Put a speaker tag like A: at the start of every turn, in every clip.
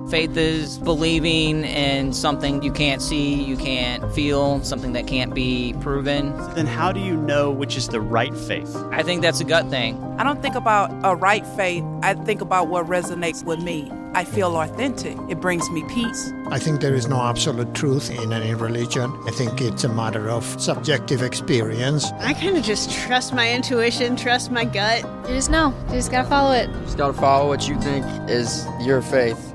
A: Faith is believing in something you can't see, you can't feel, something that can't be proven.
B: Then how do you know which is the right faith?
A: I think that's a gut thing.
C: I don't think about a right faith. I think about what resonates with me. I feel authentic. It brings me peace.
D: I think there is no absolute truth in any religion. I think it's a matter of subjective experience.
E: I kind of just trust my intuition, trust my gut.
F: You just know. You just gotta follow it.
G: You just gotta follow what you think is your faith.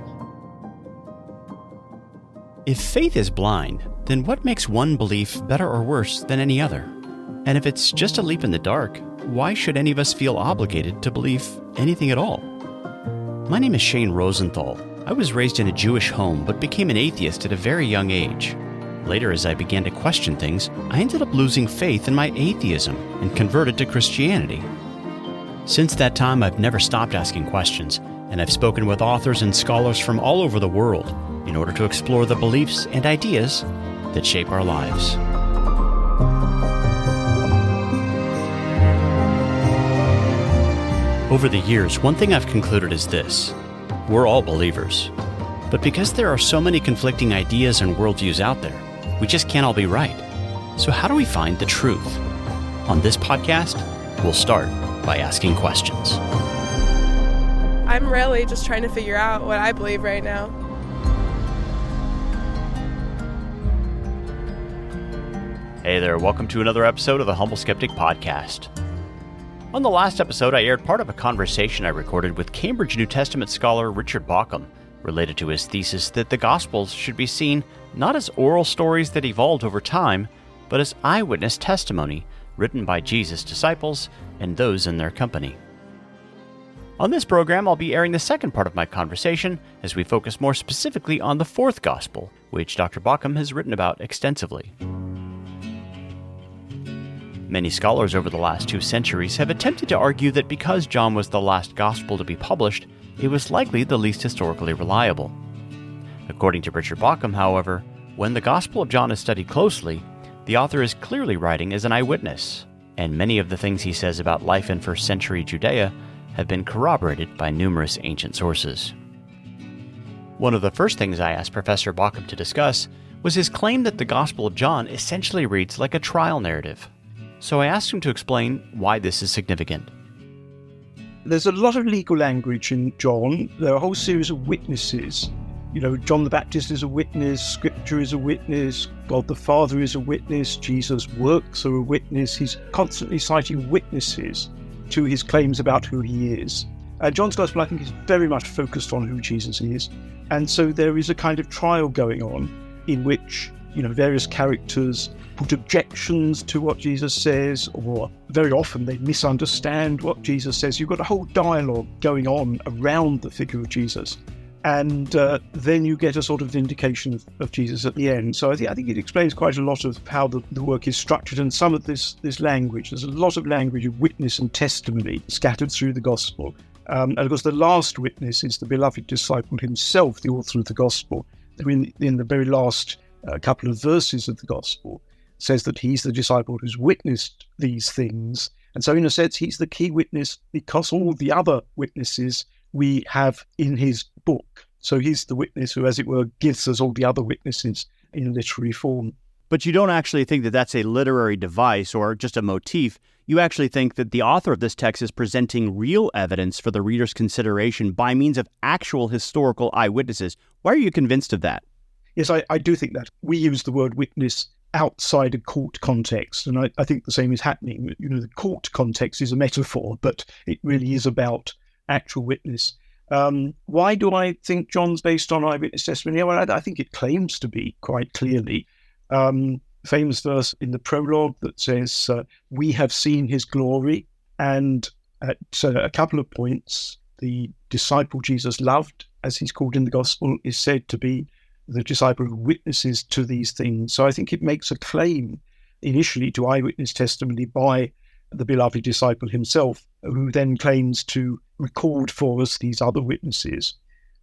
B: If faith is blind, then what makes one belief better or worse than any other? And if it's just a leap in the dark, why should any of us feel obligated to believe anything at all? My name is Shane Rosenthal. I was raised in a Jewish home but became an atheist at a very young age. Later, as I began to question things, I ended up losing faith in my atheism and converted to Christianity. Since that time, I've never stopped asking questions, and I've spoken with authors and scholars from all over the world in order to explore the beliefs and ideas that shape our lives. Over the years, one thing I've concluded is this: we're all believers. But because there are so many conflicting ideas and worldviews out there, we just can't all be right. So how do we find the truth? On this podcast, we'll start by asking questions.
H: I'm really just trying to figure out what I believe right now.
B: Hey there, welcome to another episode of the Humble Skeptic Podcast. On the last episode, I aired part of a conversation I recorded with Cambridge New Testament scholar Richard Bauckham, related to his thesis that the Gospels should be seen not as oral stories that evolved over time, but as eyewitness testimony written by Jesus' disciples and those in their company. On this program, I'll be airing the second part of my conversation as we focus more specifically on the fourth Gospel, which Dr. Bauckham has written about extensively. Many scholars over the last 2 centuries have attempted to argue that because John was the last gospel to be published, it was likely the least historically reliable. According to Richard Bauckham, however, when the Gospel of John is studied closely, the author is clearly writing as an eyewitness, and many of the things he says about life in first century Judea have been corroborated by numerous ancient sources. One of the first things I asked Professor Bauckham to discuss was his claim that the Gospel of John essentially reads like a trial narrative. So I asked him to explain why this is significant.
I: There's a lot of legal language in John. There are a whole series of witnesses. You know, John the Baptist is a witness, Scripture is a witness, God the Father is a witness, Jesus' works are a witness. He's constantly citing witnesses to his claims about who he is. John's Gospel, I think, is very much focused on who Jesus is. And so there is a kind of trial going on in which, various characters put objections to what Jesus says, or very often they misunderstand what Jesus says. You've got a whole dialogue going on around the figure of Jesus. And then you get a sort of vindication of Jesus at the end. So I think it explains quite a lot of how the work is structured, and some of this language. There's a lot of language of witness and testimony scattered through the Gospel. And of course, the last witness is the beloved disciple himself, the author of the Gospel. In the very last couple of verses of the Gospel, says that he's the disciple who's witnessed these things. And so in a sense, he's the key witness because all the other witnesses we have in his book. So he's the witness who, as it were, gives us all the other witnesses in literary form.
B: But you don't actually think that that's a literary device or just a motif. You actually think that the author of this text is presenting real evidence for the reader's consideration by means of actual historical eyewitnesses. Why are you convinced of that?
I: Yes, I do think that. We use the word witness outside a court context, and I think the same is happening. The court context is a metaphor, but it really is about actual witness. Why do I think John's based on eyewitness testimony? Well, I think it claims to be quite clearly. Famous verse in the prologue that says, we have seen his glory, and at a couple of points, the disciple Jesus loved, as he's called in the Gospel, is said to be the disciple who witnesses to these things. So I think it makes a claim initially to eyewitness testimony by the beloved disciple himself, who then claims to record for us these other witnesses.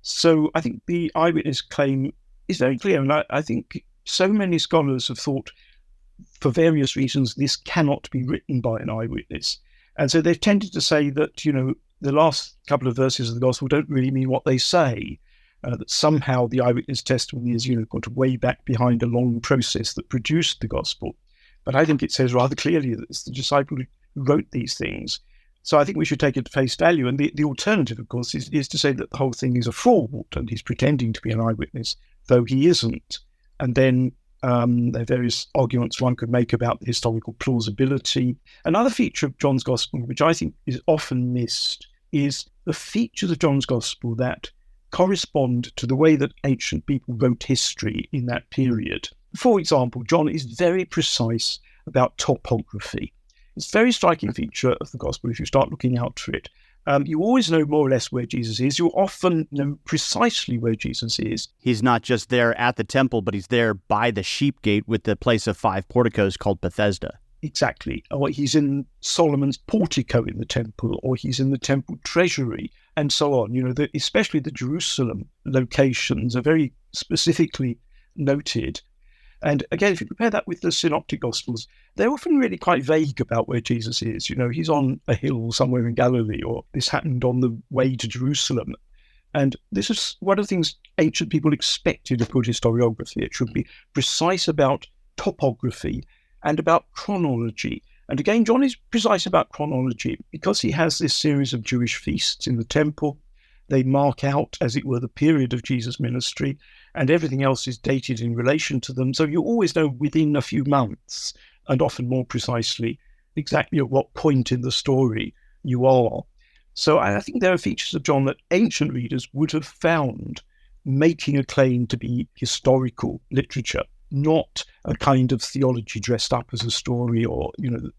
I: So I think the eyewitness claim is very clear. And I think so many scholars have thought, for various reasons, this cannot be written by an eyewitness. And so they've tended to say that, the last couple of verses of the Gospel don't really mean what they say. that somehow the eyewitness testimony is, got way back behind a long process that produced the gospel. But I think it says rather clearly that it's the disciple who wrote these things. So I think we should take it at face value. And the alternative, of course, is to say that the whole thing is a fraud and he's pretending to be an eyewitness, though he isn't. And then there are various arguments one could make about the historical plausibility. Another feature of John's Gospel, which I think is often missed, is the features of John's Gospel that correspond to the way that ancient people wrote history in that period. For example, John is very precise about topography. It's a very striking feature of the Gospel if you start looking out for it. You always know more or less where Jesus is. You often know precisely where Jesus is.
B: He's not just there at the temple, but he's there by the sheep gate with the place of 5 porticos called Bethesda.
I: Exactly. Or he's in Solomon's portico in the temple, or he's in the temple treasury, and so on. Especially the Jerusalem locations are very specifically noted. And again, if you compare that with the Synoptic Gospels, they're often really quite vague about where Jesus is. He's on a hill somewhere in Galilee, or this happened on the way to Jerusalem. And this is one of the things ancient people expected of good historiography. It should be precise about topography and about chronology. And again, John is precise about chronology because he has this series of Jewish feasts in the temple. They mark out, as it were, the period of Jesus' ministry, and everything else is dated in relation to them. So you always know within a few months, and often more precisely, exactly at what point in the story you are. So I think there are features of John that ancient readers would have found making a claim to be historical literature, not a kind of theology dressed up as a story, or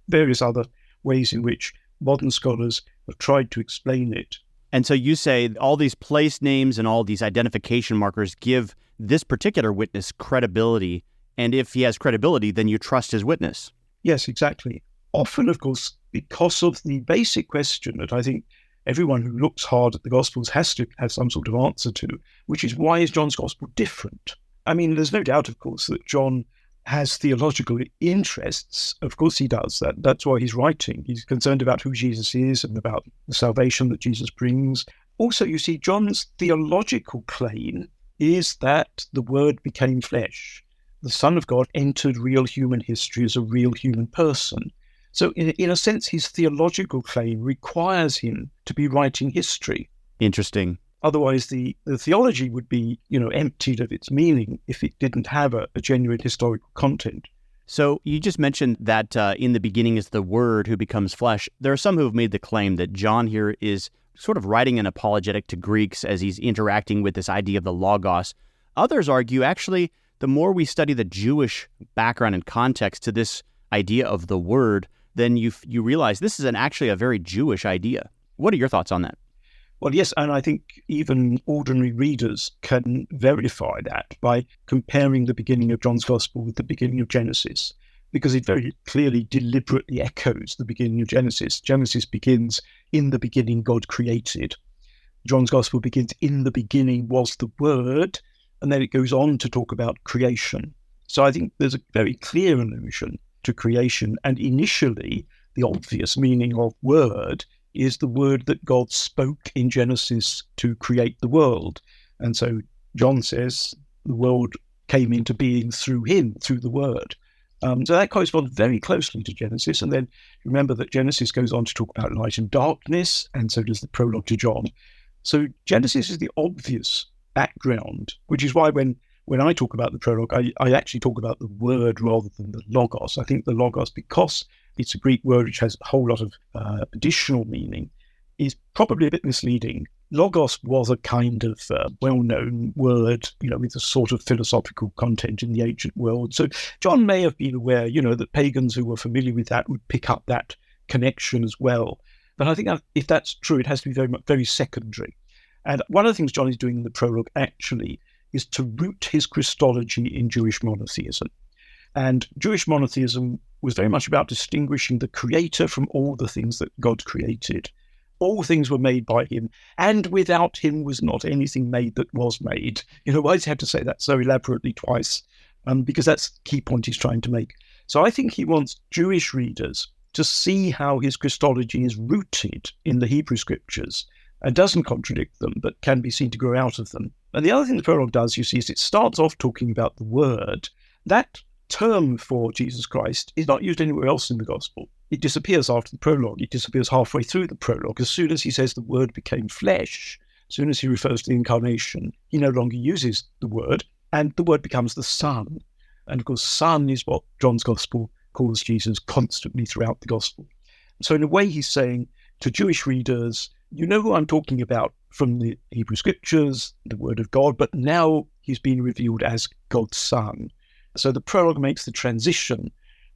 I: various other ways in which modern scholars have tried to explain it.
B: And so you say all these place names and all these identification markers give this particular witness credibility. And if he has credibility, then you trust his witness.
I: Yes, exactly. Often, of course, because of the basic question that I think everyone who looks hard at the Gospels has to have some sort of answer to, which is, why is John's Gospel different? I mean, there's no doubt, of course, that John has theological interests. Of course he does. That's why he's writing. He's concerned about who Jesus is and about the salvation that Jesus brings. Also, you see, John's theological claim is that the Word became flesh. The Son of God entered real human history as a real human person. So in a sense, his theological claim requires him to be writing history.
B: Interesting.
I: Otherwise, the theology would be, emptied of its meaning if it didn't have a genuine historical content.
B: So you just mentioned that in the beginning is the Word who becomes flesh. There are some who have made the claim that John here is sort of writing an apologetic to Greeks as he's interacting with this idea of the Logos. Others argue, actually, the more we study the Jewish background and context to this idea of the Word, then you realize this is actually a very Jewish idea. What are your thoughts on that?
I: Well, yes, and I think even ordinary readers can verify that by comparing the beginning of John's Gospel with the beginning of Genesis, because it very clearly, deliberately echoes the beginning of Genesis. Genesis begins, in the beginning God created. John's Gospel begins, in the beginning was the Word, and then it goes on to talk about creation. So I think there's a very clear allusion to creation, and initially the obvious meaning of word is the word that God spoke in Genesis to create the world. And so John says the world came into being through him, through the word. So that corresponds very closely to Genesis. And then remember that Genesis goes on to talk about light and darkness, and so does the prologue to John. So Genesis is the obvious background, which is why when I talk about the prologue, I actually talk about the word rather than the logos. I think the logos, because it's a Greek word which has a whole lot of additional meaning, is probably a bit misleading. Logos was a kind of well-known word, with a sort of philosophical content in the ancient world. So John may have been aware, that pagans who were familiar with that would pick up that connection as well. But I think if that's true, it has to be very secondary. And one of the things John is doing in the prologue actually is to root his Christology in Jewish monotheism. And Jewish monotheism was very much about distinguishing the creator from all the things that God created. All things were made by him, and without him was not anything made that was made. Why does he have to say that so elaborately twice? Because that's the key point he's trying to make. So I think he wants Jewish readers to see how his Christology is rooted in the Hebrew scriptures, and doesn't contradict them, but can be seen to grow out of them. And the other thing the prologue does, you see, is it starts off talking about the Word. That term for Jesus Christ is not used anywhere else in the Gospel. It disappears after the prologue. It disappears halfway through the prologue. As soon as he says the Word became flesh, as soon as he refers to the incarnation, he no longer uses the Word, and the Word becomes the Son. And of course, Son is what John's Gospel calls Jesus constantly throughout the Gospel. So in a way, he's saying to Jewish readers, you know who I'm talking about from the Hebrew Scriptures, the Word of God, but now he's being revealed as God's Son. So the prologue makes the transition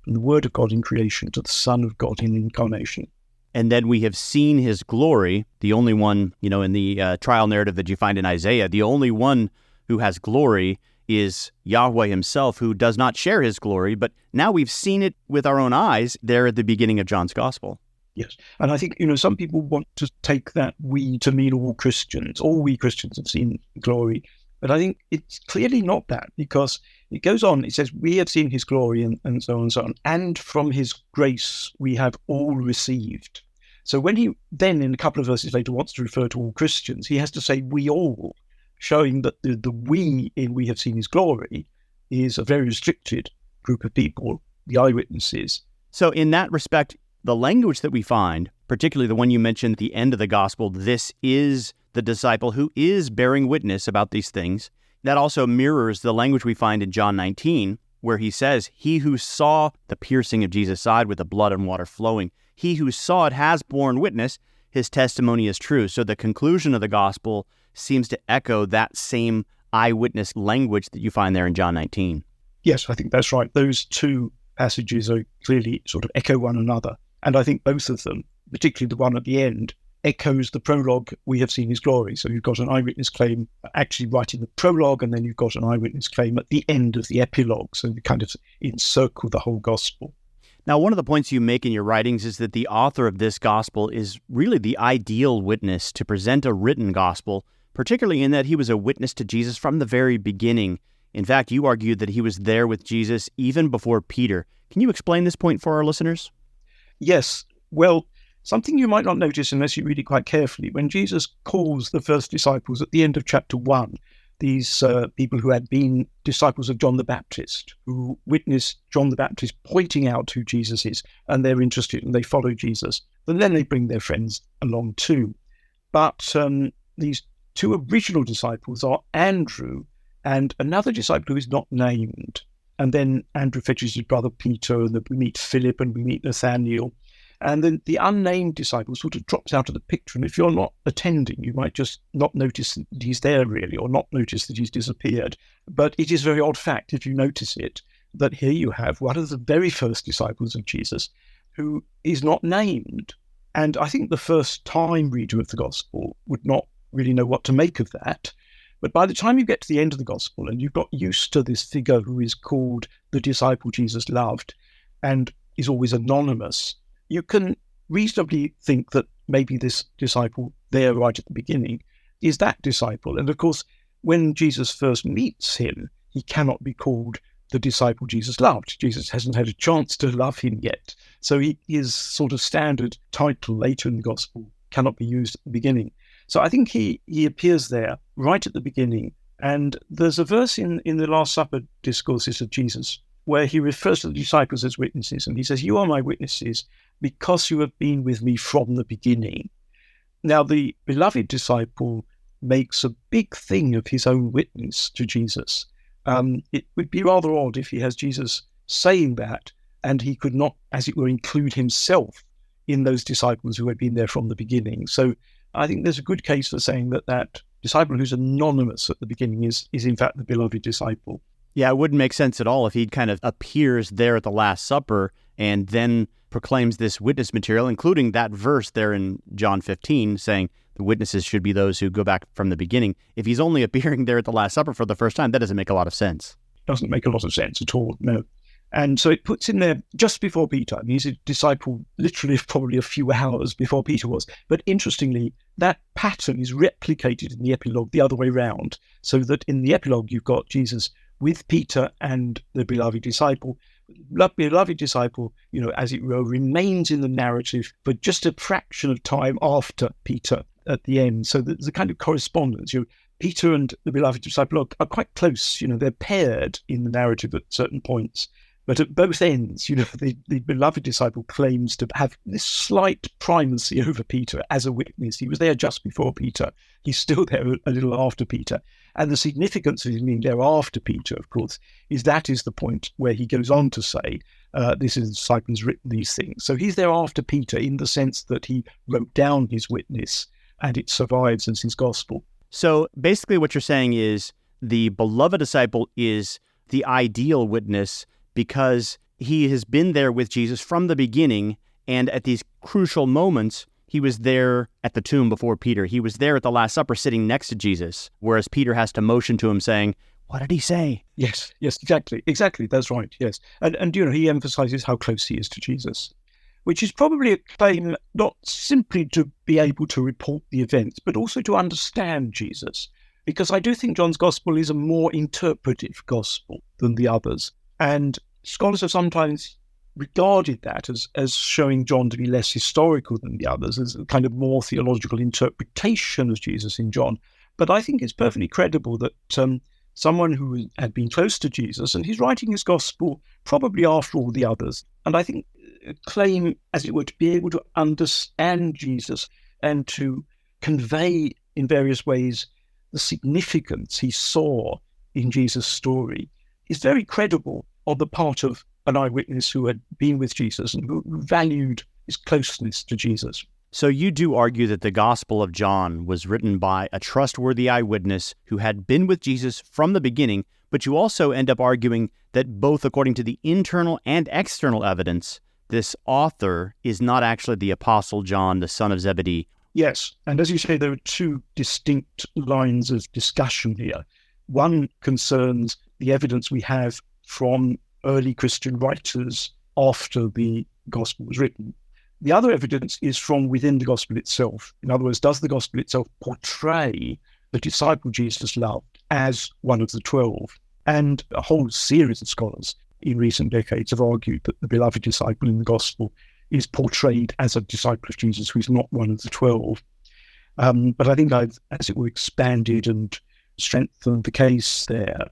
I: from the Word of God in creation to the Son of God in incarnation.
B: And then we have seen his glory, the only one, in the trial narrative that you find in Isaiah, the only one who has glory is Yahweh himself, who does not share his glory. But now we've seen it with our own eyes there at the beginning of John's Gospel.
I: Yes. And I think, some people want to take that we to mean all Christians. All we Christians have seen glory. But I think it's clearly not that, because it goes on, it says, we have seen his glory and so on and so on. And from his grace we have all received. So when he then, in a couple of verses later, wants to refer to all Christians, he has to say we all, showing that the we in we have seen his glory is a very restricted group of people, the eyewitnesses.
B: So in that respect, the language that we find, particularly the one you mentioned at the end of the gospel, this is the disciple who is bearing witness about these things, that also mirrors the language we find in John 19, where he says, he who saw the piercing of Jesus' side with the blood and water flowing, he who saw it has borne witness, his testimony is true. So the conclusion of the gospel seems to echo that same eyewitness language that you find there in John 19.
I: Yes, I think that's right. Those two passages are clearly sort of echo one another. And I think both of them, particularly the one at the end, echoes the prologue, we have seen his glory. So you've got an eyewitness claim actually right in the prologue, and then you've got an eyewitness claim at the end of the epilogue. So they kind of encircle the whole gospel.
B: Now, one of the points you make in your writings is that the author of this gospel is really the ideal witness to present a written gospel, particularly in that he was a witness to Jesus from the very beginning. In fact, you argued that he was there with Jesus even before Peter. Can you explain this point for our listeners?
I: Yes. Well, something you might not notice unless you read it quite carefully. When Jesus calls the first disciples at the end of chapter 1, these people who had been disciples of John the Baptist, who witnessed John the Baptist pointing out who Jesus is, and they're interested and they follow Jesus, and then they bring their friends along too. But these two original disciples are Andrew and another disciple who is not named. And then Andrew fetches his brother Peter, and we meet Philip and we meet Nathaniel. And then the unnamed disciple sort of drops out of the picture. And if you're not attending, you might just not notice that he's there really, or not notice that he's disappeared. But it is a very odd fact, if you notice it, that here you have one of the very first disciples of Jesus who is not named. And I think the first-time reader of the Gospel would not really know what to make of that. But by the time you get to the end of the Gospel and you've got used to this figure who is called the disciple Jesus loved and is always anonymous, you can reasonably think that maybe this disciple there right at the beginning is that disciple. And of course, when Jesus first meets him, he cannot be called the disciple Jesus loved. Jesus hasn't had a chance to love him yet. So his sort of standard title later in the Gospel cannot be used at the beginning. So I think he appears there right at the beginning. And there's a verse in the Last Supper discourses of Jesus where he refers to the disciples as witnesses. And he says, you are my witnesses because you have been with me from the beginning. Now, the beloved disciple makes a big thing of his own witness to Jesus. It would be rather odd if he has Jesus saying that and he could not, as it were, include himself in those disciples who had been there from the beginning. So I think there's a good case for saying that disciple who's anonymous at the beginning is in fact the beloved disciple.
B: Yeah, it wouldn't make sense at all if he kind of appears there at the Last Supper and then proclaims this witness material, including that verse there in John 15 saying the witnesses should be those who go back from the beginning. If he's only appearing there at the Last Supper for the first time, that doesn't make a lot of sense.
I: Doesn't make a lot of sense at all, no. And so it puts him there just before Peter. I mean, he's a disciple literally probably a few hours before Peter was. But interestingly, that pattern is replicated in the epilogue the other way round, so that in the epilogue you've got Jesus with Peter and the beloved disciple. The beloved disciple, as it were, remains in the narrative for just a fraction of time after Peter at the end. So there's a kind of correspondence. Peter and the beloved disciple are quite close. They're paired in the narrative at certain points. But at both ends, the beloved disciple claims to have this slight primacy over Peter as a witness. He was there just before Peter. He's still there a little after Peter. And the significance of his being there after Peter, of course, is the point where he goes on to say, this is the disciple who's written these things. So he's there after Peter in the sense that he wrote down his witness and it survives as his gospel.
B: So basically what you're saying is the beloved disciple is the ideal witness because he has been there with Jesus from the beginning, and at these crucial moments, he was there at the tomb before Peter. He was there at the Last Supper sitting next to Jesus, whereas Peter has to motion to him saying, what did he say?
I: Yes, exactly, that's right, yes. And he emphasizes how close he is to Jesus, which is probably a claim not simply to be able to report the events, but also to understand Jesus, because I do think John's gospel is a more interpretive gospel than the others. And scholars have sometimes regarded that as showing John to be less historical than the others, as a kind of more theological interpretation of Jesus in John. But I think it's perfectly credible that someone who had been close to Jesus, and he's writing his gospel probably after all the others, and I think claim, as it were, to be able to understand Jesus and to convey in various ways the significance he saw in Jesus' story is very credible on the part of an eyewitness who had been with Jesus and who valued his closeness to Jesus.
B: So you do argue that the Gospel of John was written by a trustworthy eyewitness who had been with Jesus from the beginning, but you also end up arguing that both according to the internal and external evidence, this author is not actually the Apostle John, the son of Zebedee.
I: Yes, and as you say, there are two distinct lines of discussion here. One concerns the evidence we have from early Christian writers after the Gospel was written. The other evidence is from within the Gospel itself. In other words, does the Gospel itself portray the disciple Jesus loved as one of the 12? And a whole series of scholars in recent decades have argued that the beloved disciple in the Gospel is portrayed as a disciple of Jesus who is not one of the 12. But I think I've, as it were, expanded and strengthened the case there.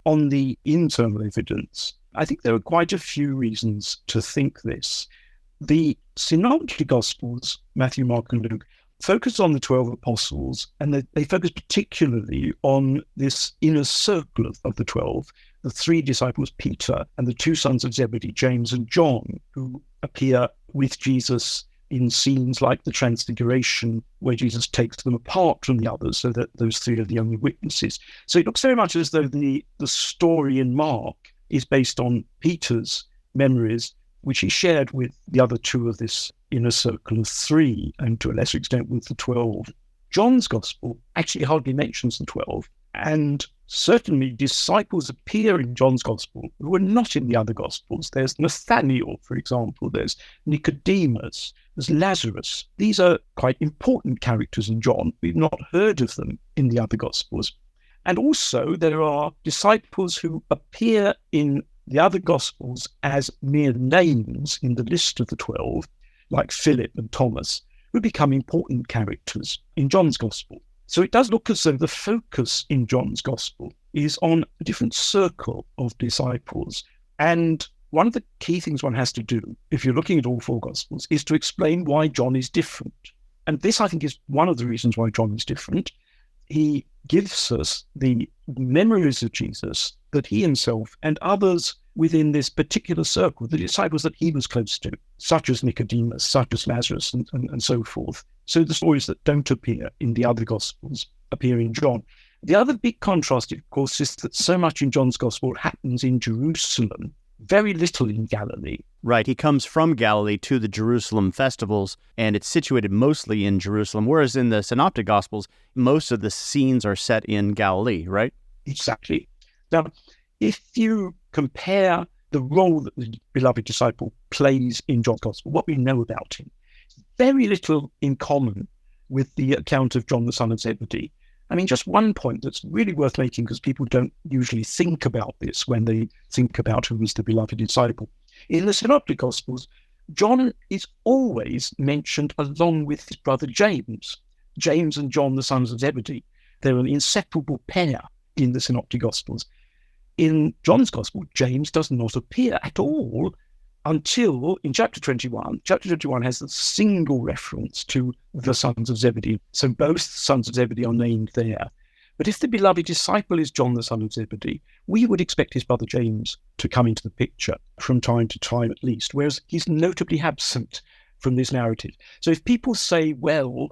I: On the internal evidence, I think there are quite a few reasons to think this. The synoptic Gospels, Matthew, Mark, and Luke, focus on the 12 apostles, and they focus particularly on this inner circle of the 12, the three disciples, Peter, and the two sons of Zebedee, James and John, who appear with Jesus in scenes like the Transfiguration, where Jesus takes them apart from the others, so that those three are the only witnesses. So it looks very much as though the story in Mark is based on Peter's memories, which he shared with the other two of this inner circle of three, and to a lesser extent with the 12. John's Gospel actually hardly mentions the 12, and certainly disciples appear in John's Gospel who are not in the other Gospels. There's Nathanael, for example, there's Nicodemus, there's Lazarus. These are quite important characters in John. We've not heard of them in the other Gospels. And also there are disciples who appear in the other Gospels as mere names in the list of the 12, like Philip and Thomas, who become important characters in John's Gospel. So it does look as though the focus in John's Gospel is on a different circle of disciples. And one of the key things one has to do, if you're looking at all four Gospels, is to explain why John is different. And this, I think, is one of the reasons why John is different. He gives us the memories of Jesus that he himself and others within this particular circle, the disciples that he was close to, such as Nicodemus, such as Lazarus, and so forth. So the stories that don't appear in the other Gospels appear in John. The other big contrast, of course, is that so much in John's Gospel happens in Jerusalem, very little in Galilee.
B: Right, he comes from Galilee to the Jerusalem festivals, and it's situated mostly in Jerusalem, whereas in the Synoptic Gospels, most of the scenes are set in Galilee, right?
I: Exactly. Now, if you compare the role that the beloved disciple plays in John's Gospel, what we know about him, very little in common with the account of John, the son of Zebedee. I mean, just one point that's really worth making, because people don't usually think about this when they think about who was the beloved disciple. In the Synoptic Gospels, John is always mentioned along with his brother James. James and John, the sons of Zebedee. They're an inseparable pair in the Synoptic Gospels. In John's Gospel, James does not appear at all until in chapter 21. Chapter 21 has a single reference to the sons of Zebedee. So both sons of Zebedee are named there. But if the beloved disciple is John, the son of Zebedee, we would expect his brother James to come into the picture from time to time at least, whereas he's notably absent from this narrative. So if people say, well,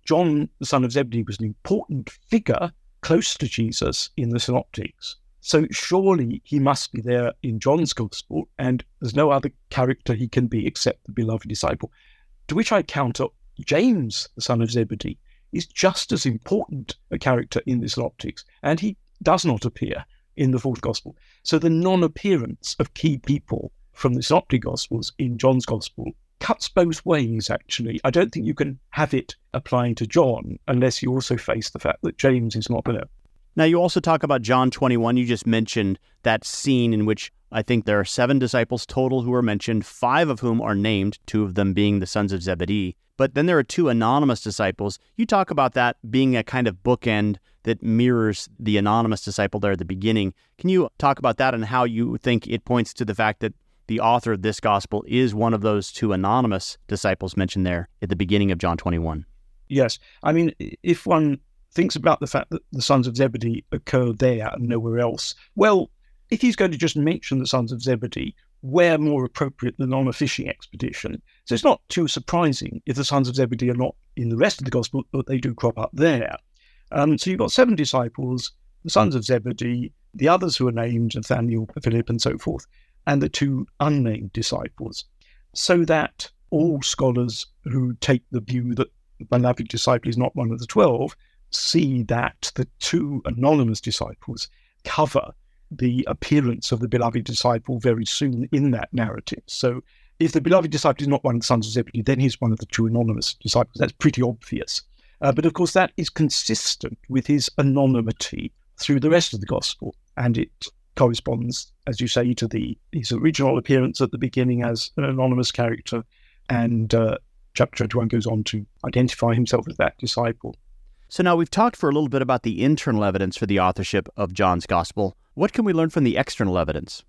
I: John, the son of Zebedee, was an important figure close to Jesus in the Synoptics, so surely he must be there in John's Gospel, and there's no other character he can be except the beloved disciple. To which I counter, James, the son of Zebedee, is just as important a character in the Synoptics, and he does not appear in the fourth Gospel. So the non-appearance of key people from the Synoptic Gospels in John's Gospel cuts both ways, actually. I don't think you can have it applying to John unless you also face the fact that James is not there.
B: Now, you also talk about John 21. You just mentioned that scene in which I think there are 7 disciples total who are mentioned, 5 of whom are named, 2 of them being the sons of Zebedee. But then there are 2 anonymous disciples. You talk about that being a kind of bookend that mirrors the anonymous disciple there at the beginning. Can you talk about that and how you think it points to the fact that the author of this gospel is one of those 2 anonymous disciples mentioned there at the beginning of John 21?
I: Yes. I mean, if one thinks about the fact that the sons of Zebedee occur there and nowhere else, well, if he's going to just mention the sons of Zebedee, where more appropriate than on a fishing expedition? So it's not too surprising if the sons of Zebedee are not in the rest of the gospel, but they do crop up there. So you've got 7 disciples, the sons of Zebedee, the others who are named, Nathaniel, Philip, and so forth, and the 2 unnamed disciples, so that all scholars who take the view that the beloved disciple is not one of the 12 see that the 2 anonymous disciples cover the appearance of the beloved disciple very soon in that narrative. So if the beloved disciple is not one of the sons of Zebedee, then he's one of the 2 anonymous disciples. That's pretty obvious. But of course, that is consistent with his anonymity through the rest of the gospel. And it corresponds, as you say, to his original appearance at the beginning as an anonymous character. And chapter 21 goes on to identify himself as that disciple.
B: So now we've talked for a little bit about the internal evidence for the authorship of John's Gospel. What can we learn from the external evidence?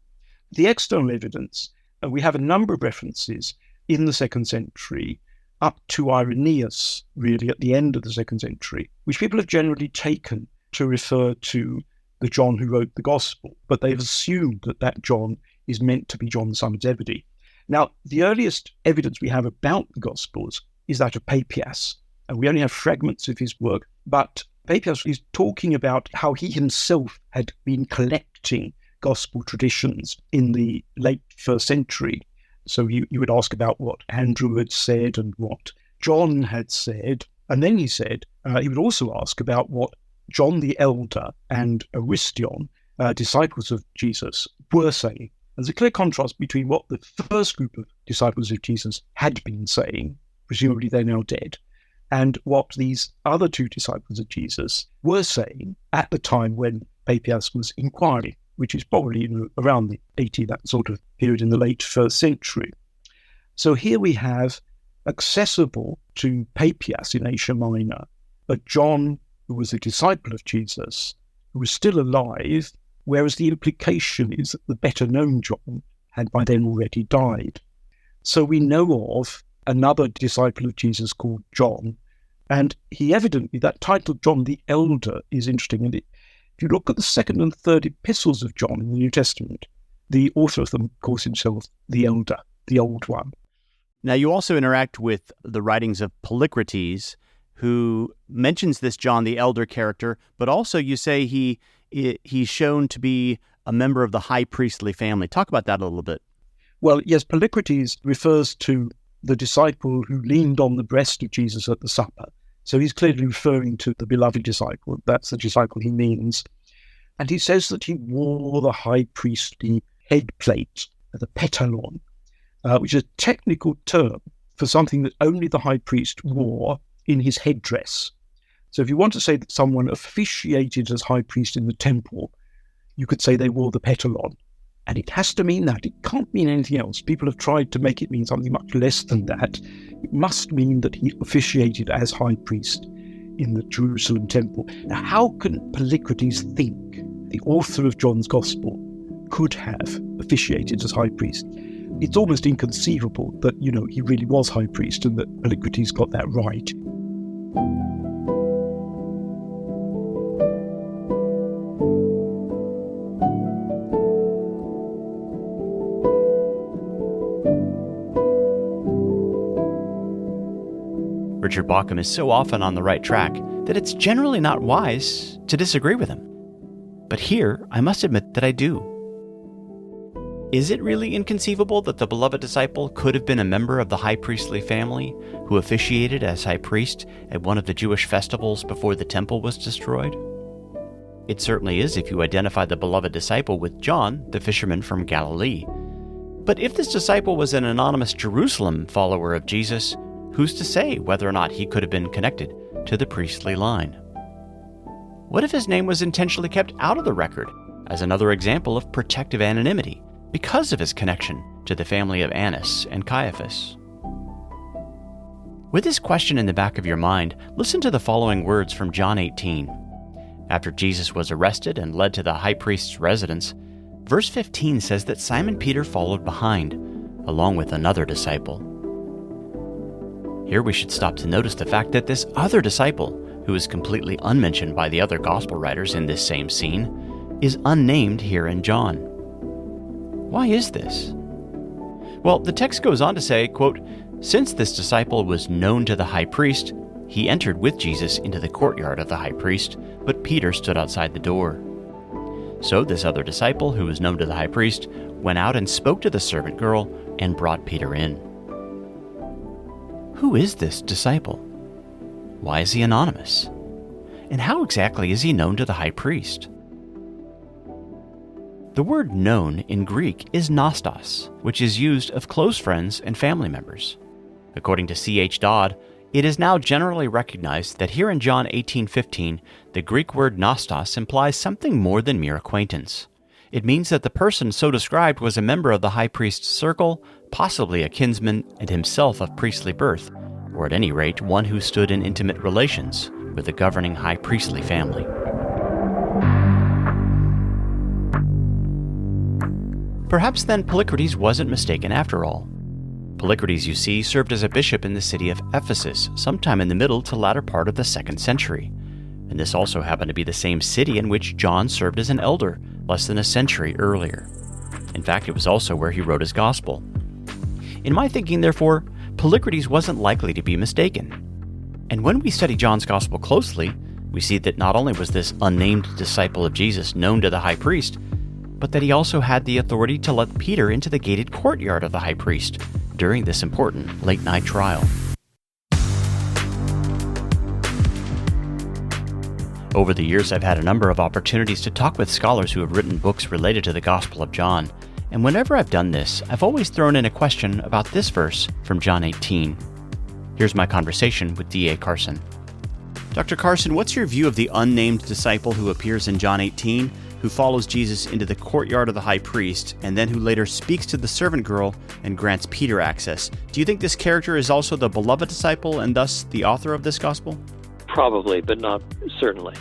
I: The external evidence, we have a number of references in the 2nd century up to Irenaeus, really at the end of the 2nd century, which people have generally taken to refer to the John who wrote the Gospel, but they've assumed that John is meant to be John the son of Zebedee. Now, the earliest evidence we have about the Gospels is that of Papias, and we only have fragments of his work, but Papias is talking about how he himself had been collecting gospel traditions in the late 1st century. So you would ask about what Andrew had said and what John had said. And then he said, he would also ask about what John the Elder and Aristion, disciples of Jesus, were saying. There's a clear contrast between what the first group of disciples of Jesus had been saying, presumably they're now dead, and what these other 2 disciples of Jesus were saying at the time when Papias was inquiring, which is probably around the 80, that sort of period in the late 1st century. So here we have accessible to Papias in Asia Minor, a John who was a disciple of Jesus, who was still alive, whereas the implication is that the better-known John had by then already died. So we know of another disciple of Jesus called John, and he evidently, that title John the Elder is interesting. And if you look at the 2nd and 3rd epistles of John in the New Testament, the author of them calls himself the Elder, the Old One.
B: Now, you also interact with the writings of Polycrates, who mentions this John the Elder character, but also you say he's shown to be a member of the high priestly family. Talk about that a little bit.
I: Well, yes, Polycrates refers to the disciple who leaned on the breast of Jesus at the supper. So he's clearly referring to the beloved disciple. That's the disciple he means. And he says that he wore the high priestly head plate, the petalon, which is a technical term for something that only the high priest wore in his headdress. So if you want to say that someone officiated as high priest in the temple, you could say they wore the petalon. And it has to mean that. It can't mean anything else. People have tried to make it mean something much less than that. It must mean that he officiated as high priest in the Jerusalem temple. Now, how can Polycrates think the author of John's Gospel could have officiated as high priest? It's almost inconceivable that, he really was high priest and that Polycrates got that right.
B: Richard Bauckham is so often on the right track that it's generally not wise to disagree with him. But here, I must admit that I do. Is it really inconceivable that the beloved disciple could have been a member of the high priestly family who officiated as high priest at one of the Jewish festivals before the temple was destroyed? It certainly is if you identify the beloved disciple with John, the fisherman from Galilee. But if this disciple was an anonymous Jerusalem follower of Jesus, who's to say whether or not he could have been connected to the priestly line? What if his name was intentionally kept out of the record as another example of protective anonymity because of his connection to the family of Annas and Caiaphas? With this question in the back of your mind, listen to the following words from John 18. After Jesus was arrested and led to the high priest's residence, verse 15 says that Simon Peter followed behind, along with another disciple. Here we should stop to notice the fact that this other disciple, who is completely unmentioned by the other gospel writers in this same scene, is unnamed here in John. Why is this? Well, the text goes on to say, quote, "Since this disciple was known to the high priest, he entered with Jesus into the courtyard of the high priest, but Peter stood outside the door. So this other disciple, who was known to the high priest, went out and spoke to the servant girl and brought Peter in." Who is this disciple? Why is he anonymous? And how exactly is he known to the high priest? The word known in Greek is nostos, which is used of close friends and family members. According to C.H. Dodd, it is now generally recognized that here in John 18:15, the Greek word nostos implies something more than mere acquaintance. It means that the person so described was a member of the high priest's circle, possibly a kinsman and himself of priestly birth, or at any rate one who stood in intimate relations with the governing high priestly family. Perhaps then Polycrates wasn't mistaken after all. Polycrates, you see, served as a bishop in the city of Ephesus sometime in the middle to latter part of the 2nd century. And this also happened to be the same city in which John served as an elder less than a century earlier. In fact, it was also where he wrote his gospel. In my thinking, therefore, Polycrates wasn't likely to be mistaken. And when we study John's gospel closely, we see that not only was this unnamed disciple of Jesus known to the high priest, but that he also had the authority to let Peter into the gated courtyard of the high priest during this important late-night trial. Over the years, I've had a number of opportunities to talk with scholars who have written books related to the Gospel of John, and whenever I've done this, I've always thrown in a question about this verse from John 18. Here's my conversation with D.A. Carson. Dr. Carson, what's your view of the unnamed disciple who appears in John 18, who follows Jesus into the courtyard of the high priest, and then who later speaks to the servant girl and grants Peter access? Do you think this character is also the beloved disciple and thus the author of this gospel?
J: Probably, but not certainly.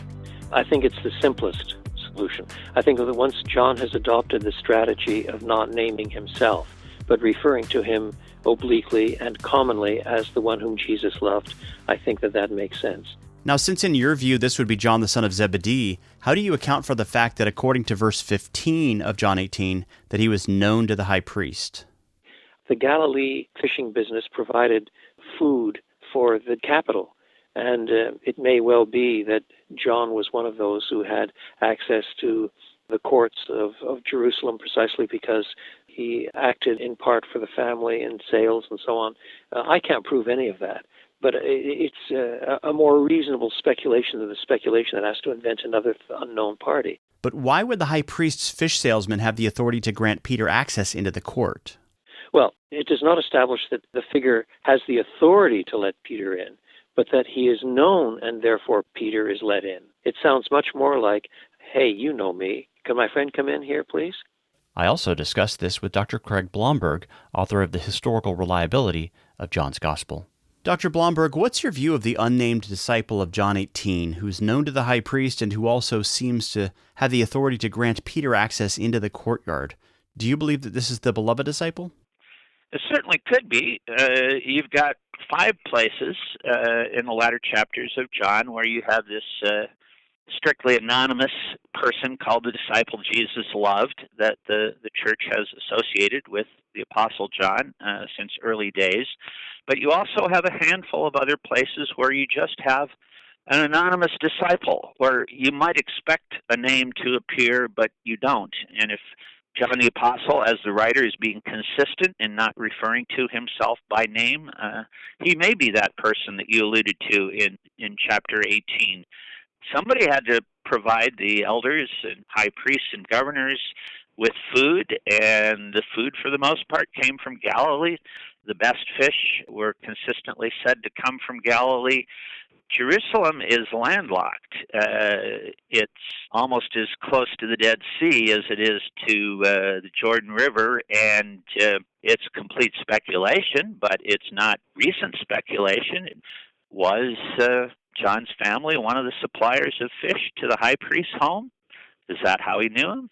J: I think it's the simplest solution. I think that once John has adopted the strategy of not naming himself, but referring to him obliquely and commonly as the one whom Jesus loved, I think that that makes sense.
B: Now, since in your view this would be John the son of Zebedee, how do you account for the fact that according to verse 15 of John 18, that he was known to the high priest?
J: The Galilee fishing business provided food for the capital, and it may well be that John was one of those who had access to the courts of Jerusalem precisely because he acted in part for the family in sales and so on. I can't prove any of that. But it's a more reasonable speculation than the speculation that has to invent another unknown party.
B: But why would the high priest's fish salesman have the authority to grant Peter access into the court?
J: Well, it does not establish that the figure has the authority to let Peter in, but that he is known and therefore Peter is let in. It sounds much more like, hey, you know me. Can my friend come in here, please?
B: I also discussed this with Dr. Craig Blomberg, author of The Historical Reliability of John's Gospel. Dr. Blomberg, what's your view of the unnamed disciple of John 18, who's known to the high priest and who also seems to have the authority to grant Peter access into the courtyard? Do you believe that this is the beloved disciple?
K: It certainly could be. You've got 5 places in the latter chapters of John where you have this strictly anonymous person called the disciple Jesus loved that the church has associated with the Apostle John since early days. But you also have a handful of other places where you just have an anonymous disciple, where you might expect a name to appear, but you don't. And if John the Apostle, as the writer, is being consistent in not referring to himself by name, he may be that person that you alluded to in chapter 18. Somebody had to provide the elders and high priests and governors with food, and the food for the most part came from Galilee. The best fish were consistently said to come from Galilee. Jerusalem is landlocked. It's almost as close to the Dead Sea as it is to the Jordan River, and it's complete speculation, but it's not recent speculation. It was John's family one of the suppliers of fish to the high priest's home? Is that how he knew him?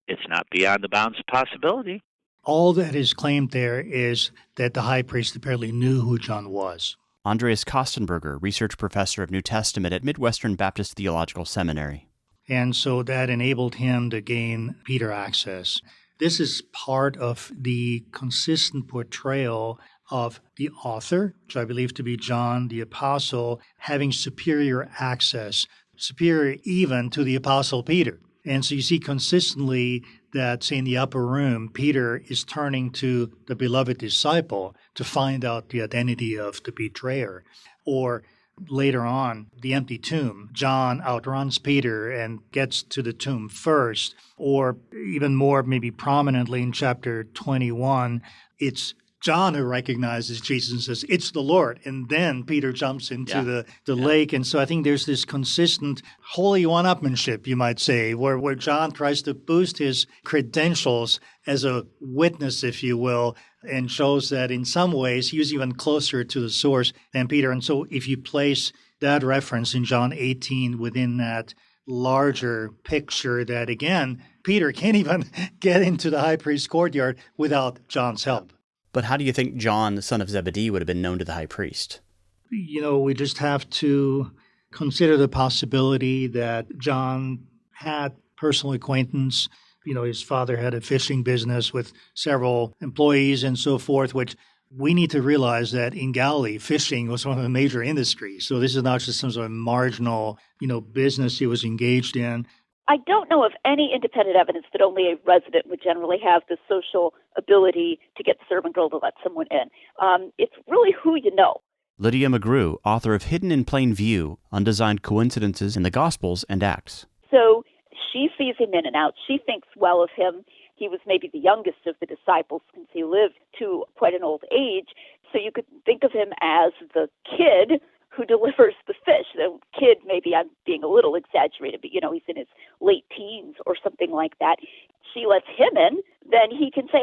K: It's not beyond the bounds of possibility.
L: All that is claimed there is that the high priest apparently knew who John was.
B: Andreas Kostenberger, research professor of New Testament at Midwestern Baptist Theological Seminary.
L: And so that enabled him to gain Peter access. This is part of the consistent portrayal of the author, which I believe to be John the Apostle, having superior access, superior even to the Apostle Peter. And so you see consistently that, say, in the upper room, Peter is turning to the beloved disciple to find out the identity of the betrayer. Or later on, the empty tomb, John outruns Peter and gets to the tomb first. Or even more maybe prominently in chapter 21, it's John who recognizes Jesus and says, "It's the Lord." And then Peter jumps into the lake. And so I think there's this consistent holy one-upmanship, you might say, where John tries to boost his credentials as a witness, if you will, and shows that in some ways he was even closer to the source than Peter. And so if you place that reference in John 18 within that larger picture that, again, Peter can't even get into the high priest's courtyard without John's help.
B: But how do you think John, the son of Zebedee, would have been known to the high priest?
L: You know, we just have to consider the possibility that John had personal acquaintance. You know, his father had a fishing business with several employees and so forth, which we need to realize that in Galilee, fishing was one of the major industries. So this is not just some sort of marginal, business he was engaged in.
M: I don't know of any independent evidence that only a resident would generally have the social ability to get the servant girl to let someone in. It's really who you know.
B: Lydia McGrew, author of Hidden in Plain View, Undesigned Coincidences in the Gospels and Acts.
M: So she sees him in and out. She thinks well of him. He was maybe the youngest of the disciples since he lived to quite an old age. So you could think of him as the kid who delivers the fish. The kid, maybe I'm being a little exaggerated, but he's in his late teens or something like that. She lets him in, then he can say,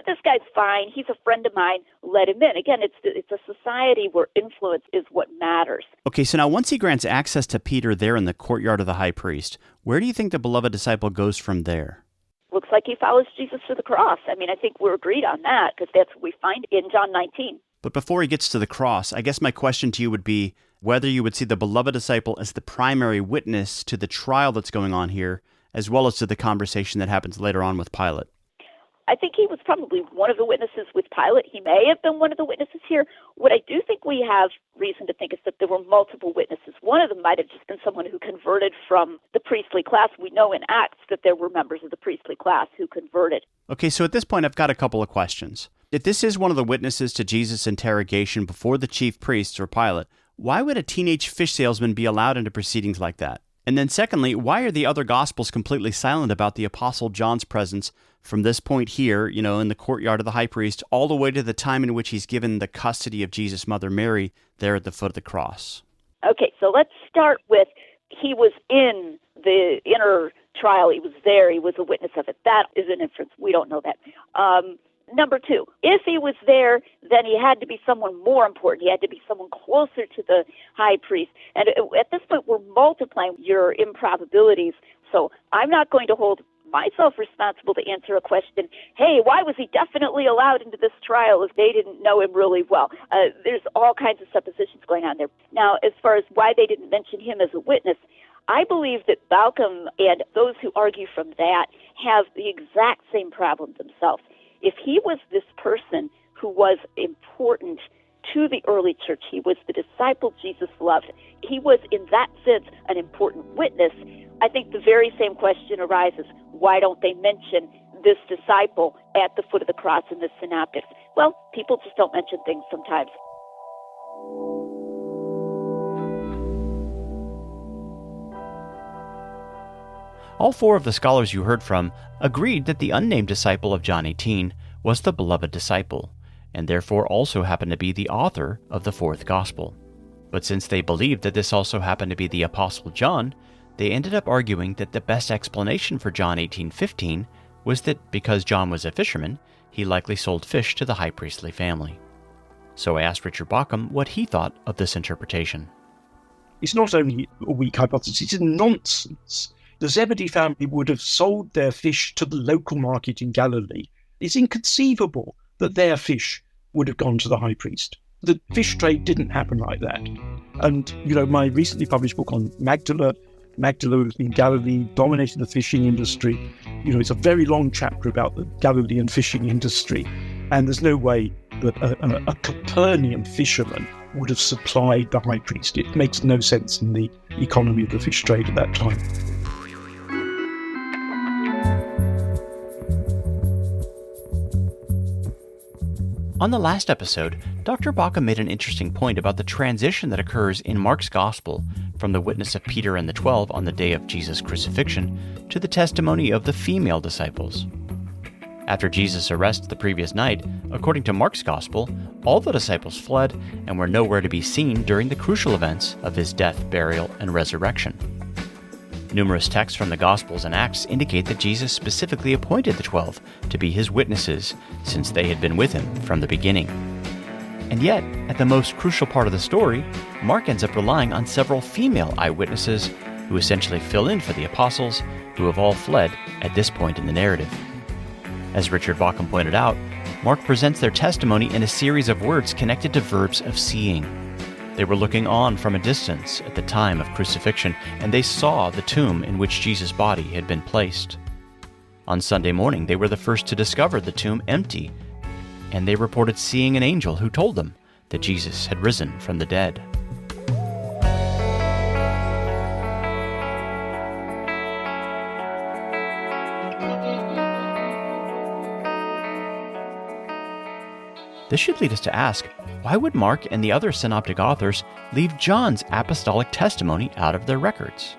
M: this guy's fine, he's a friend of mine, let him in. Again, it's a society where influence is what matters.
B: Okay, so now once he grants access to Peter there in the courtyard of the high priest, where do you think the beloved disciple goes from there?
M: Looks like he follows Jesus to the cross. I think we're agreed on that because that's what we find in John 19.
B: But before he gets to the cross, I guess my question to you would be whether you would see the beloved disciple as the primary witness to the trial that's going on here, as well as to the conversation that happens later on with Pilate.
M: I think he was probably one of the witnesses with Pilate. He may have been one of the witnesses here. What I do think we have reason to think is that there were multiple witnesses. One of them might have just been someone who converted from the priestly class. We know in Acts that there were members of the priestly class who converted.
B: Okay, so at this point, I've got a couple of questions. If this is one of the witnesses to Jesus' interrogation before the chief priests or Pilate, why would a teenage fish salesman be allowed into proceedings like that? And then secondly, why are the other Gospels completely silent about the Apostle John's presence from this point here, in the courtyard of the high priest, all the way to the time in which he's given the custody of Jesus' mother Mary there at the foot of the cross?
M: Okay, so let's start with he was in the inner trial. He was there. He was a witness of it. That is an inference. We don't know that. Number two, if he was there, then he had to be someone more important. He had to be someone closer to the high priest. And at this point, we're multiplying your improbabilities. So I'm not going to hold myself responsible to answer a question, hey, why was he definitely allowed into this trial if they didn't know him really well? There's all kinds of suppositions going on there. Now, as far as why they didn't mention him as a witness, I believe that Bauckham and those who argue from that have the exact same problem themselves. If he was this person who was important to the early church, he was the disciple Jesus loved, he was in that sense an important witness, I think the very same question arises, why don't they mention this disciple at the foot of the cross in the synoptics? Well, people just don't mention things sometimes.
B: All four of the scholars you heard from agreed that the unnamed disciple of John 18 was the beloved disciple, and therefore also happened to be the author of the fourth gospel. But since they believed that this also happened to be the Apostle John, they ended up arguing that the best explanation for John 18:15 was that because John was a fisherman, he likely sold fish to the high priestly family. So I asked Richard Bauckham what he thought of this interpretation.
I: It's not only a weak hypothesis, it's nonsense. The Zebedee family would have sold their fish to the local market in Galilee. It's inconceivable that their fish would have gone to the high priest. The fish trade didn't happen like that. And, my recently published book on Magdala in Galilee dominated the fishing industry. It's a very long chapter about the Galilean fishing industry. And there's no way that a Capernaum fisherman would have supplied the high priest. It makes no sense in the economy of the fish trade at that time.
B: On the last episode, Dr. Bauckham made an interesting point about the transition that occurs in Mark's Gospel from the witness of Peter and the 12 on the day of Jesus' crucifixion to the testimony of the female disciples. After Jesus' arrest the previous night, according to Mark's Gospel, all the disciples fled and were nowhere to be seen during the crucial events of his death, burial, and resurrection. Numerous texts from the Gospels and Acts indicate that Jesus specifically appointed the 12 to be his witnesses, since they had been with him from the beginning. And yet, at the most crucial part of the story, Mark ends up relying on several female eyewitnesses who essentially fill in for the apostles, who have all fled at this point in the narrative. As Richard Bauckham pointed out, Mark presents their testimony in a series of words connected to verbs of seeing. They were looking on from a distance at the time of crucifixion, and they saw the tomb in which Jesus' body had been placed. On Sunday morning, they were the first to discover the tomb empty, and they reported seeing an angel who told them that Jesus had risen from the dead. This should lead us to ask, why would Mark and the other synoptic authors leave John's apostolic testimony out of their records?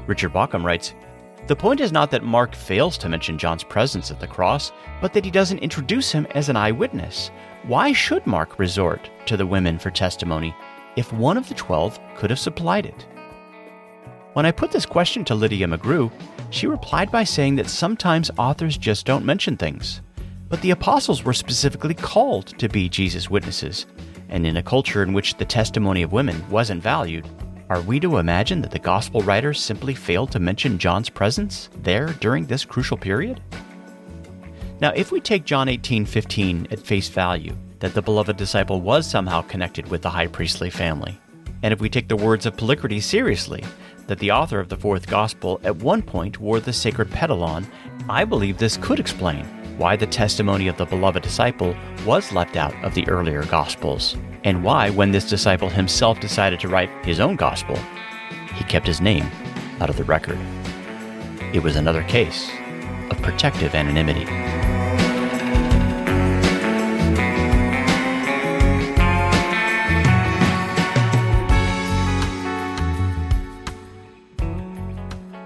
B: Richard Bauckham writes, "The point is not that Mark fails to mention John's presence at the cross, but that he doesn't introduce him as an eyewitness. Why should Mark resort to the women for testimony if one of the 12 could have supplied it?" When I put this question to Lydia McGrew, she replied by saying that sometimes authors just don't mention things. But the apostles were specifically called to be Jesus' witnesses, and in a culture in which the testimony of women wasn't valued, are we to imagine that the gospel writers simply failed to mention John's presence there during this crucial period? Now, if we take John 18:15 at face value, that the beloved disciple was somehow connected with the high priestly family, and if we take the words of Polycrates seriously, that the author of the fourth gospel at one point wore the sacred pedalon, I believe this could explain why the testimony of the beloved disciple was left out of the earlier Gospels, and why, when this disciple himself decided to write his own Gospel, he kept his name out of the record. It was another case of protective anonymity.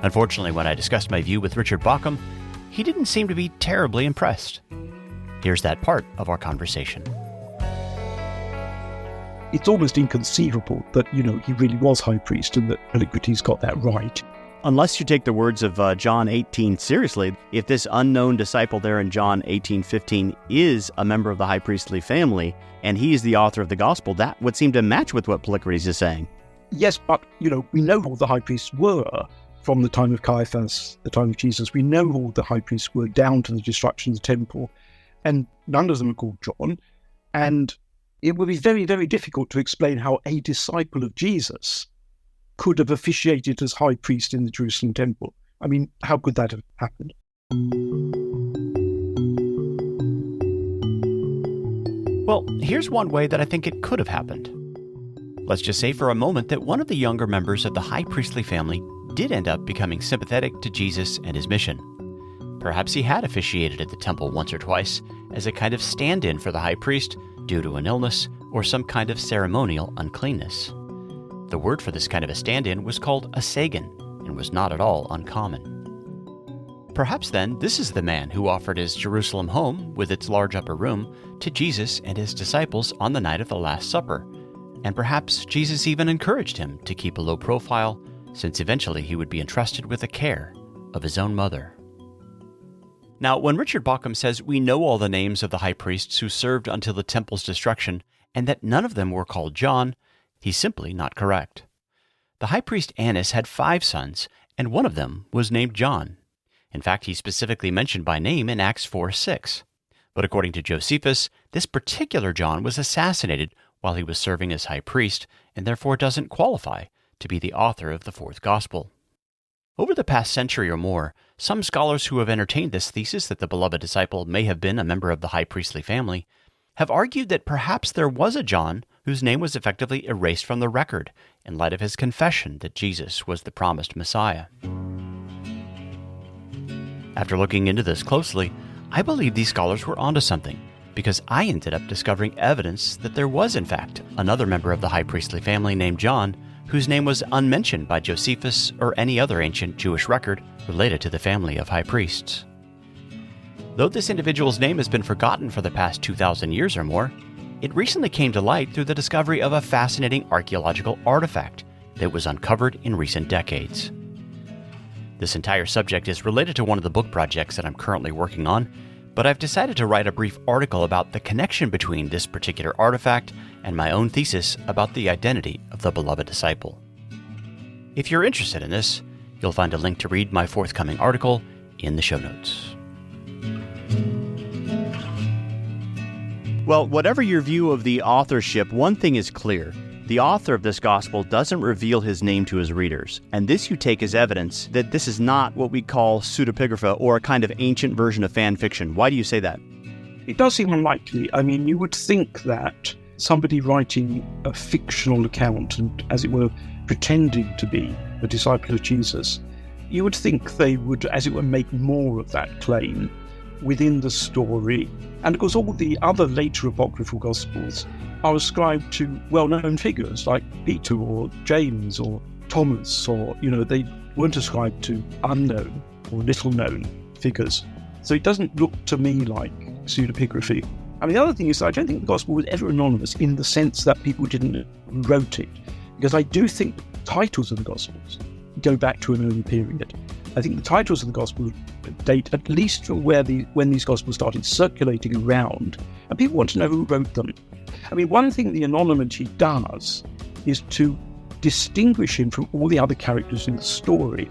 B: Unfortunately, when I discussed my view with Richard Bauckham, he didn't seem to be terribly impressed. Here's that part of our conversation.
I: It's almost inconceivable that, he really was high priest and that Polycrates got that right.
B: unless you take the words of John 18 seriously, if this unknown disciple there in John 18:15 is a member of the high priestly family, and he is the author of the gospel, that would seem to match with what Polycrates is saying.
I: Yes, but, we know who the high priests were from the time of Caiaphas, the time of Jesus. We know who the high priests were down to the destruction of the temple, and none of them are called John. And it would be very, very difficult to explain how a disciple of Jesus could have officiated as high priest in the Jerusalem temple. I mean, how could that have happened?
B: Well, here's one way that I think it could have happened. Let's just say for a moment that one of the younger members of the high priestly family did end up becoming sympathetic to Jesus and his mission. Perhaps he had officiated at the temple once or twice as a kind of stand-in for the high priest due to an illness or some kind of ceremonial uncleanness. The word for this kind of a stand-in was called a sagan and was not at all uncommon. Perhaps then this is the man who offered his Jerusalem home with its large upper room to Jesus and his disciples on the night of the Last Supper, and perhaps Jesus even encouraged him to keep a low profile, since eventually he would be entrusted with the care of his own mother. Now, when Richard Bauckham says we know all the names of the high priests who served until the temple's destruction, and that none of them were called John, he's simply not correct. The high priest Annas had 5 sons, and one of them was named John. In fact, he's specifically mentioned by name in Acts 4:6. But according to Josephus, this particular John was assassinated while he was serving as high priest, and therefore doesn't qualify to be the author of the 4th gospel. Over the past century or more, some scholars who have entertained this thesis that the beloved disciple may have been a member of the high priestly family have argued that perhaps there was a John whose name was effectively erased from the record in light of his confession that Jesus was the promised Messiah. After looking into this closely, I believe these scholars were onto something, because I ended up discovering evidence that there was, in fact, another member of the high priestly family named John, whose name was unmentioned by Josephus or any other ancient Jewish record related to the family of high priests. Though this individual's name has been forgotten for the past 2,000 years or more, it recently came to light through the discovery of a fascinating archaeological artifact that was uncovered in recent decades. This entire subject is related to one of the book projects that I'm currently working on, but I've decided to write a brief article about the connection between this particular artifact and my own thesis about the identity of the beloved disciple. If you're interested in this, you'll find a link to read my forthcoming article in the show notes. Well, whatever your view of the authorship, one thing is clear. The author of this gospel doesn't reveal his name to his readers, and this you take as evidence that this is not what we call pseudepigrapha or a kind of ancient version of fan fiction. Why do you say that?
I: It does seem unlikely. I mean, you would think that somebody writing a fictional account and, as it were, pretending to be a disciple of Jesus, you would think they would, as it were, make more of that claim within the story. And of course, all the other later apocryphal gospels are ascribed to well-known figures like Peter or James or Thomas, or, they weren't ascribed to unknown or little-known figures. So it doesn't look to me like pseudepigraphy. I mean, the other thing is, I don't think the gospel was ever anonymous in the sense that people didn't wrote it, because I do think the titles of the gospels go back to an early period. I think the titles of the gospel date at least from when these gospels started circulating around, and people want to know who wrote them. I mean, one thing the anonymity does is to distinguish him from all the other characters in the story,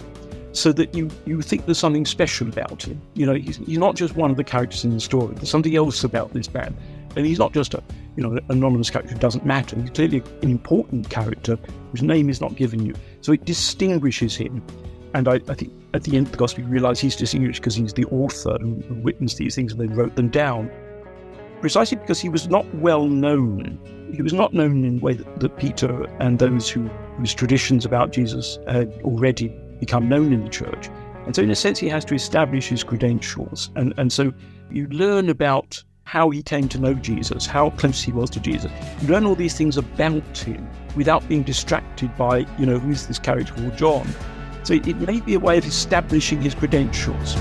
I: so that you think there's something special about him. He's not just one of the characters in the story. There's something else about this man, and he's not just an anonymous character who doesn't matter. He's clearly an important character whose name is not given you. So it distinguishes him. And I think at the end of the gospel, you realise he's distinguished because he's the author who witnessed these things and then wrote them down. Precisely because he was not well known. He was not known in the way that Peter and those whose traditions about Jesus had already become known in the church. And so in a sense, he has to establish his credentials. And so you learn about how he came to know Jesus, how close he was to Jesus. You learn all these things about him without being distracted by, who's this character called John. So it may be a way of establishing his credentials.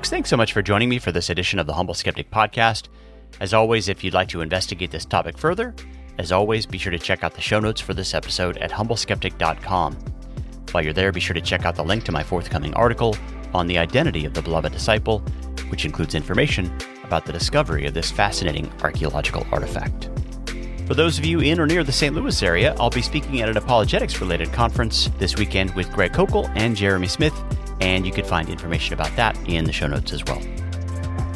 B: Folks, thanks so much for joining me for this edition of the Humble Skeptic Podcast. As always, if you'd like to investigate this topic further, as always, be sure to check out the show notes for this episode at humbleskeptic.com. While you're there, be sure to check out the link to my forthcoming article on the identity of the beloved disciple, which includes information about the discovery of this fascinating archaeological artifact. For those of you in or near the St. Louis area, I'll be speaking at an apologetics-related conference this weekend with Greg Kokel and Jeremy Smith, and you can find information about that in the show notes as well.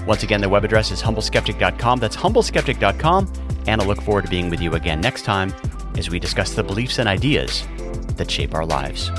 B: Once again, the web address is humbleskeptic.com. That's humbleskeptic.com, and I look forward to being with you again next time as we discuss the beliefs and ideas that shape our lives.